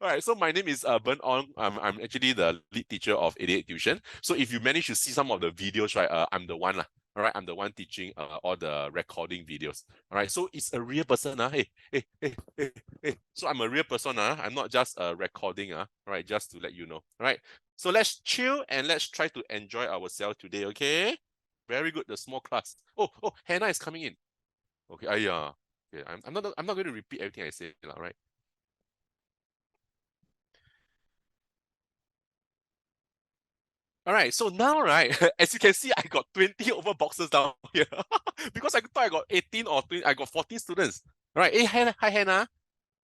All right, so my name is Ben Ong. I'm actually the lead teacher of 88 Tuition. So if you manage to see some of the videos, right, I'm the one lah. All right, I'm the one teaching all the recording videos. All right, so it's a real person. Hey. So I'm a real person. I'm not just recording. All right, just to let you know. All right, so let's chill and let's try to enjoy ourselves today, okay? Very good, the small class. Oh, Hannah is coming in. Okay, okay, I'm not going to repeat everything I say, right? All right, so now, right, as you can see, I got 20 over boxes down here because I thought I got 18 or 20, I got 14 students. All right, hey, Hannah, hi, Hannah.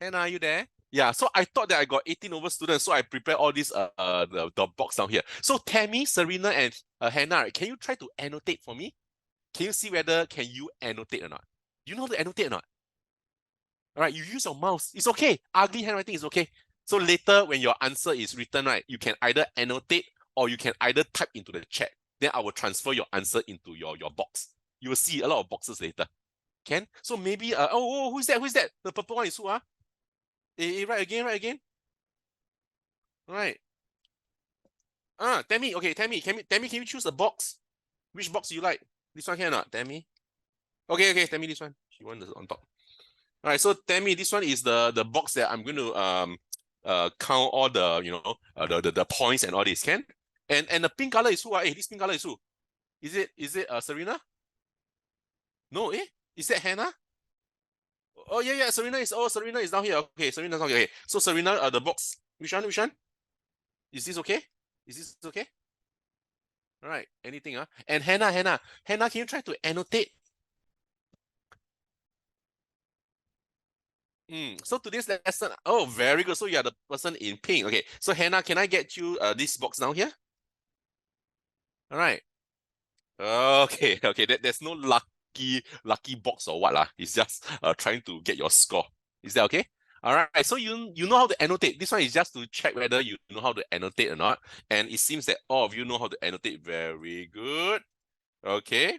Hannah, are you there? Yeah, so I thought that I got 18 over students, so I prepared all this the box down here. So Tammy, Serena, and Hannah, right, can you try to annotate for me? Can you see whether can you annotate or not? You know how to annotate or not? All right, you use your mouse. It's okay. Ugly handwriting is okay. So later when your answer is written, right, you can either annotate or you can either type into the chat. Then I will transfer your answer into your box. You will see a lot of boxes later. Can? So maybe who's that? Who's that? The purple one is who? Write again, write again. All right. Tammy, okay, Tammy, can you choose a box? Which box do you like? This one here or not, Tammy? Okay, Tammy, this one. She wants on top. All right, so Tammy, this one is the box that I'm going to count all the the points and all this. Can? And the pink color is who? Hey, this pink color is who? Is it Serena? No, is that Hannah? Oh yeah, Serena is down here. Okay, Serena is down here. Okay, so Serena, the box. Which one? Which one? Is this okay? Is this okay? All right. Anything? And Hannah, can you try to annotate? So today's lesson, oh, very good. So you are the person in pink. Okay, so Hannah, can I get you this box down here? All right. Okay. There's no lucky box or what lah. It's just trying to get your score. Is that okay? All right. So you know how to annotate. This one is just to check whether you know how to annotate or not. And it seems that all of you know how to annotate. Very good. Okay.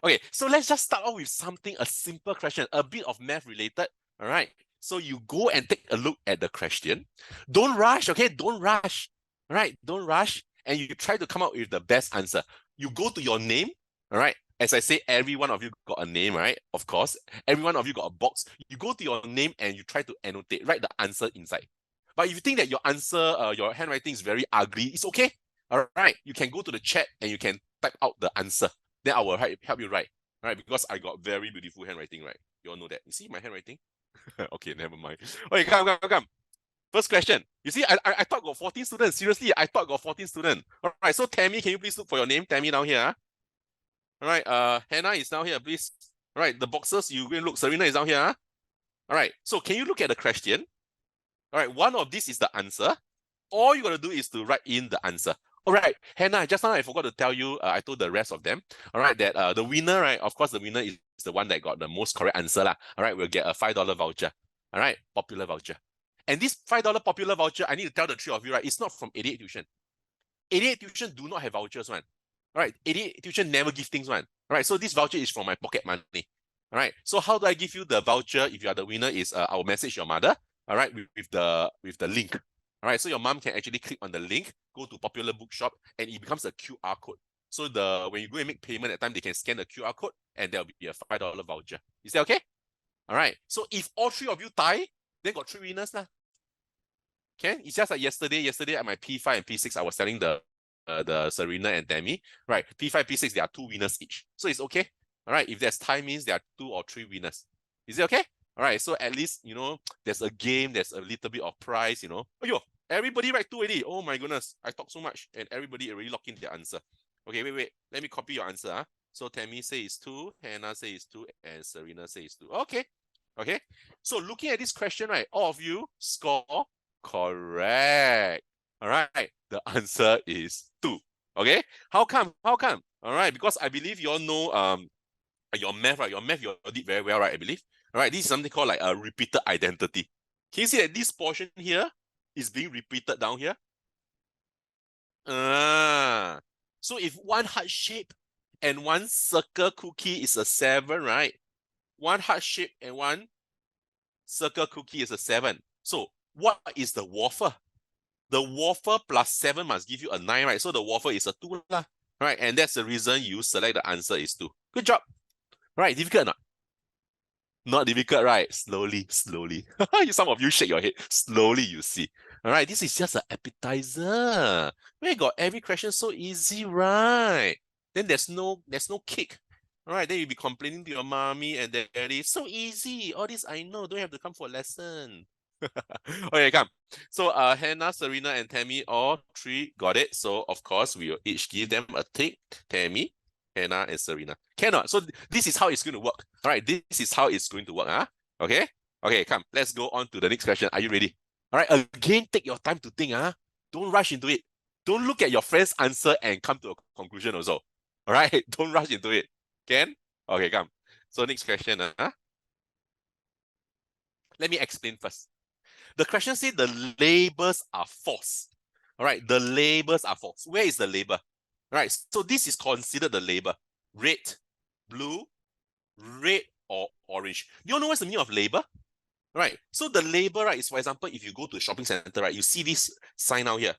Okay. So let's just start off with something, a simple question, a bit of math related. All right. So you go and take a look at the question. Don't rush. Okay. Don't rush. All right. Don't rush. And you try to come up with the best answer. You go to your name, all right? As I say, every one of you got a name, right? Of course. Every one of you got a box. You go to your name and you try to annotate, write the answer inside. But if you think that your answer, your handwriting is very ugly, it's okay. All right. You can go to the chat and you can type out the answer. Then I will help you write, right? Because I got very beautiful handwriting, right? You all know that. You see my handwriting? Okay, never mind. Okay, come. First question. You see, I thought got 14 students. Seriously, I thought got 14 students. All right, so Tammy, can you please look for your name? Tammy down here. All right, Hannah is down here, please. All right, the boxes, you go and look. Serena is down here. All right, so can you look at the question? All right, one of these is the answer. All you got to do is to write in the answer. All right, Hannah, just now I forgot to tell you, I told the rest of them, all right, that the winner, right, of course, the winner is the one that got the most correct answer. All right, we'll get a $5 voucher. All right, popular voucher. And this $5 popular voucher, I need to tell the three of you, right, it's not from 88 Tuition. 88 Tuition do not have vouchers, one. All right, 88 Tuition never give things, one. All right, so this voucher is from my pocket money. All right, so how do I give you the voucher if you are the winner is I'll message your mother, all right, with the link. All right, so your mom can actually click on the link, go to Popular Bookshop, and it becomes a QR code. So when you go and make payment at time, they can scan the QR code and there'll be a $5 voucher. Is that okay? All right. So if all three of you tie, then got three winners lah. Okay? It's just like yesterday at my P5 and P6, I was telling the Serena and Demi, right? P5, P6, there are two winners each. So it's okay. All right. If there's tie means there are 2 or 3 winners. Is it okay? All right. So at least, there's a game, there's a little bit of prize, Oh, yo, everybody write 2 already. Oh my goodness. I talk so much and everybody already locked in their answer. Okay, wait. Let me copy your answer. So Tammy says 2, Hannah says 2, and Serena says 2. Okay. So looking at this question, right, all of you score correct. All right. The answer is 2. Okay. How come? All right. Because I believe you all know your math, right? Your math you did very well, right? I believe. All right. This is something called like a repeated identity. Can you see that this portion here is being repeated down here? So if one heart shape and one circle cookie is a 7, right? One heart shape and one circle cookie is a 7. So what is the wafer? The wafer plus 7 must give you a 9, right? So the wafer is a 2 lah, right? And that's the reason you select the answer is 2. Good job. Right, difficult or not? Not difficult, right? Slowly, slowly. Some of you shake your head. Slowly, you see. All right, this is just an appetizer. We got every question so easy, right? Then there's no kick. All right, then you'll be complaining to your mommy and daddy. So easy. All this I know. Don't have to come for a lesson. Okay, come. So Hannah, Serena, and Tammy, all three got it. So of course we will each give them a tick. Tammy, Hannah, and Serena. Cannot. So this is how it's going to work. All right, this is how it's going to work. Huh? Okay? Okay, come. Let's go on to the next question. Are you ready? All right, again, take your time to think. Huh? Don't rush into it. Don't look at your friend's answer and come to a conclusion also. All right? Don't rush into it. Can? Okay, come. So next question. Let me explain first. The question says the labels are false. All right, the labels are false. Where is the label? All right, so this is considered the label. Red, blue, red, or orange. You all know what's the meaning of label? Right, so the label, right, is, for example, if you go to a shopping center, right, you see this sign out here.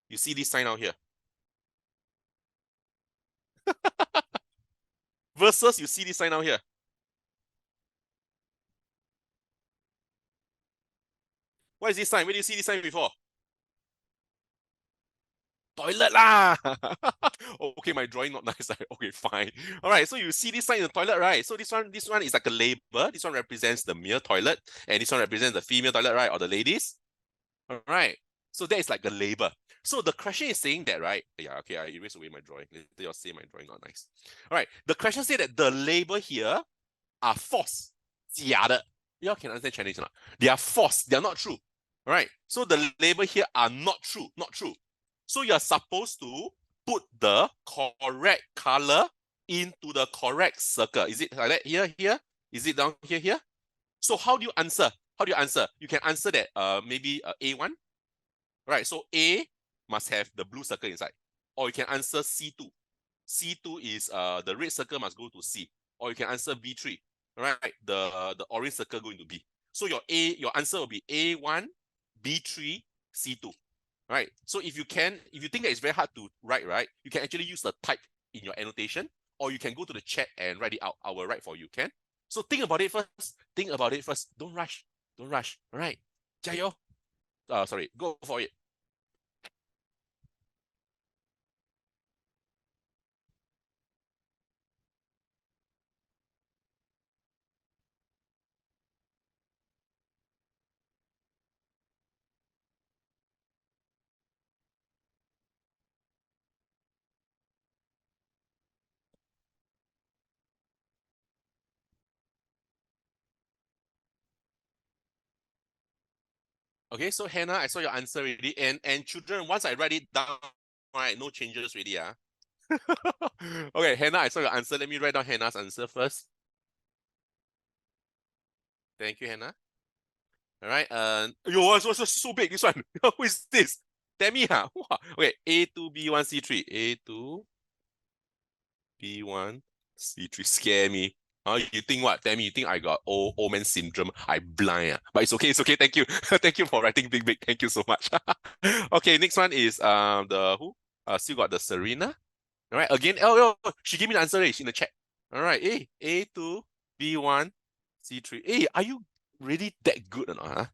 You see this sign out here. Versus you see this sign out here. What is this sign? Where do you see this sign before? Toilet lah. Okay, my drawing not nice. Okay, fine. All right, so you see this sign in the toilet, right? So this one is like a label. This one represents the male toilet, and this one represents the female toilet, right? Or the ladies. All right. So that is like a label. So the question is saying that, right? Yeah, okay, I erase away my drawing. Later you'll say my drawing not nice. All right. The question say that the label here are false. 假的. You all can understand Chinese or not? They are false. They are not true. All right. So the label here are not true. Not true. So you're supposed to put the correct color into the correct circle. Is it like that here, here? Is it down here, here? So how do you answer? How do you answer? You can answer that maybe A1. Right, so A must have the blue circle inside. Or you can answer C2. C2 is the red circle must go to C. Or you can answer B3. Right, the orange circle going to B. So your answer will be A1, B3, C2. Right, so if you think that it's very hard to write, right, you can actually use the type in your annotation, or you can go to the chat and write it out. I will write for you, can? So think about it first. Think about it first. Don't rush. Don't rush. All right. 加油. Sorry. Go for it. Okay, so Hannah, I saw your answer already. And children, once I write it down, right, no changes already. Okay, Hannah, I saw your answer. Let me write down Hannah's answer first. Thank you, Hannah. All right. Yo, what's so big? This one. Who is this? Tammy, huh? Okay, A2, B1, C3. A2, B1, C3. Scare me. You think what? Tammy, you think I got old man syndrome? I blind. But it's okay, it's okay. Thank you. Thank you for writing big. Thank you so much. Okay, next one is the who? Still got the Serena. All right, again. Oh, she gave me the answer in the chat. All right, A2, B1, C3. Hey, are you really that good or not? Huh?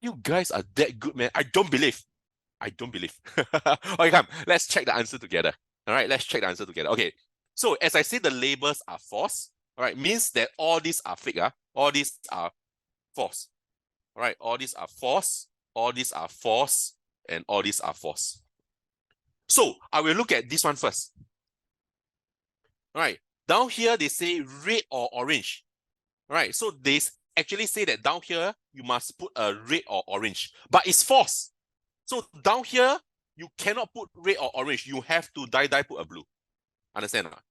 You guys are that good, man. I don't believe. Okay, come. Let's check the answer together. All right, let's check the answer together. Okay, so as I say, the labels are false. All right, means that all these are fake. All these are false. All right, all these are false. All these are false, and all these are false. So I will look at this one first. All right, down here they say red or orange. All right, so they actually say that down here you must put a red or orange, but it's false. So down here you cannot put red or orange. You have to die put a blue. Understand or not?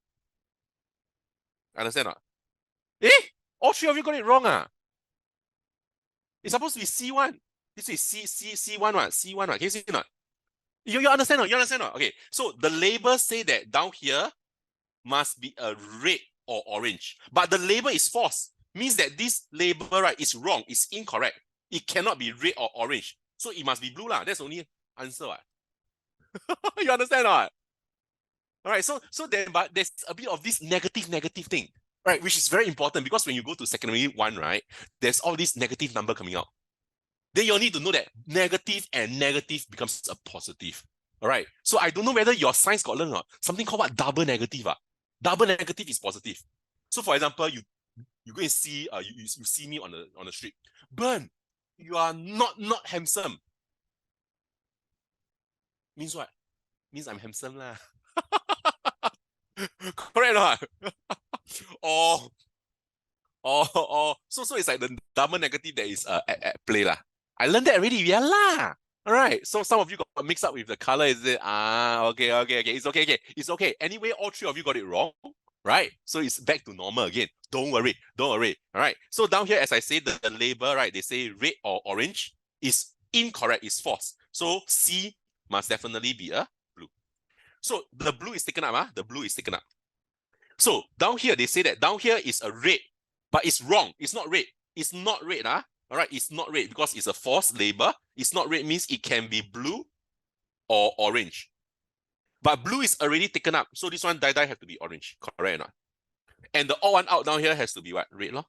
Understand or not? All three of you got it wrong. It's supposed to be C1. This is C1 one. C1 one. Can you see or not? You understand or not? You understand or not? Okay, so the labels say that down here must be a red or orange, but the label is false. Means that this label, right, is wrong, it's incorrect. It cannot be red or orange. So it must be blue lah. That's the only answer. You understand or not? All right, so then, but there's a bit of this negative thing, right? Which is very important because when you go to secondary one, right, there's all this negative number coming out. Then you'll need to know that negative and negative becomes a positive. All right. So I don't know whether your science got learned or not. Something called what? Double negative. Double negative is positive. So for example, you go and see you see me on the street. Burn, you are not handsome. Means what? Means I'm handsome lah. Correct or not? So it's like the double negative that is at play lah. I learned that already, yeah lah. All right. So some of you got mixed up with the color, is it? Okay. It's okay. It's okay. Anyway, all three of you got it wrong, right? So it's back to normal again. Don't worry. All right. So down here, as I say, the label, right? They say red or orange is incorrect. It's false. So C must definitely be a blue. So the blue is taken up. The blue is taken up. So down here, they say that down here is a red, but it's wrong. It's not red. It's not red. All right, it's not red because it's a false label. It's not red means it can be blue or orange. But blue is already taken up. So this one die have to be orange. Correct or not? And the odd one out down here has to be what? Red, no? All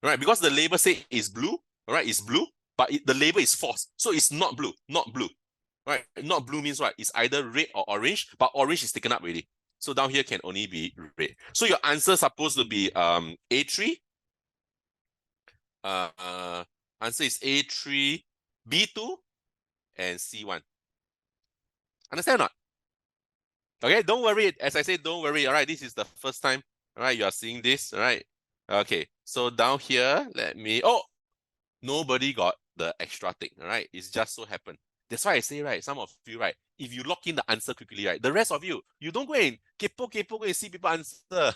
right, because the label say it's blue. All right, it's blue, but the label is false. So it's not blue. Not blue. All right, not blue means what? It's either red or orange, but orange is taken up already. So down here can only be red. So your answer is supposed to be A3. Answer is A3, B2, and C1. Understand or not? Okay, don't worry. As I said, don't worry. All right, this is the first time. All right, you are seeing this. All right. Okay, so down here, let me. Oh, nobody got the extra thing. All right, it's just so happened. That's why I say, right, some of you, right, if you lock in the answer quickly, right, the rest of you, you don't go and kepo, go and see people answer.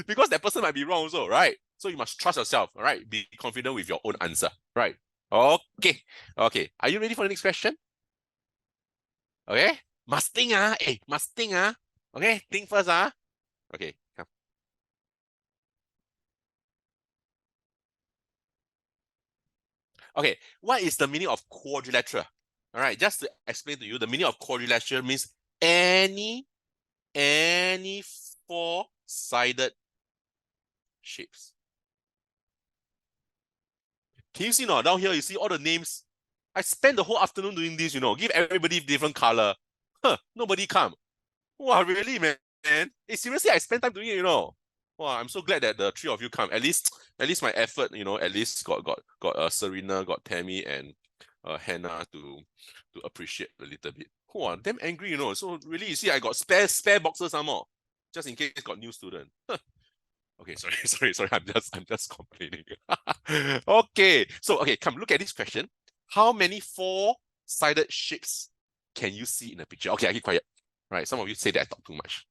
Because that person might be wrong also, right? So you must trust yourself, all right? Be confident with your own answer, right? Okay. Are you ready for the next question? Okay. Must think, must think, Okay, think first, Okay, come. Okay, what is the meaning of quadrilateral? All right, just to explain to you, the meaning of quadrilateral means any four-sided shapes. Can you see now? Down here, you see all the names. I spent the whole afternoon doing this, give everybody different color. Nobody come. Wow, really, man? Hey, seriously, I spent time doing it, Wow, I'm so glad that the three of you come. At least my effort, at least got Serena, got Tammy, and Hannah to appreciate a little bit. Wow, damn angry, So really, you see, I got spare boxes some more, just in case got new student. Okay, sorry. I'm just complaining. Okay, so come look at this question. How many four-sided shapes can you see in a picture? Okay, I keep quiet. Right, some of you say that I talk too much.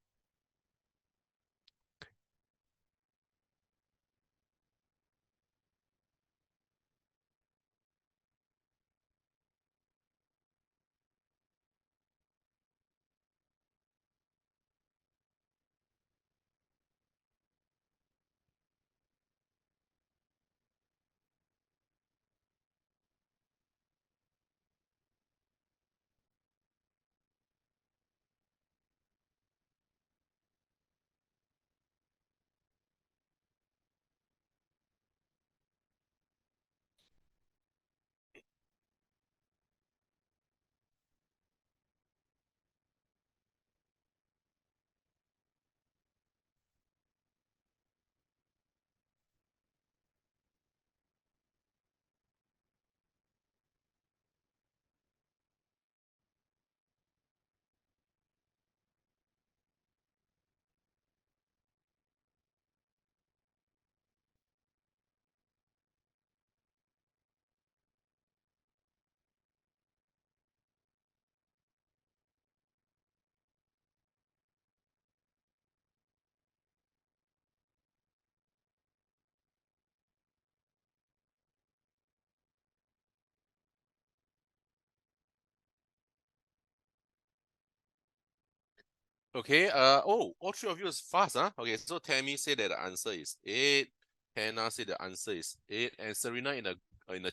Okay, all three of you is fast, Okay, so Tammy said that the answer is 8, Hannah said the answer is 8, and Serena in the in the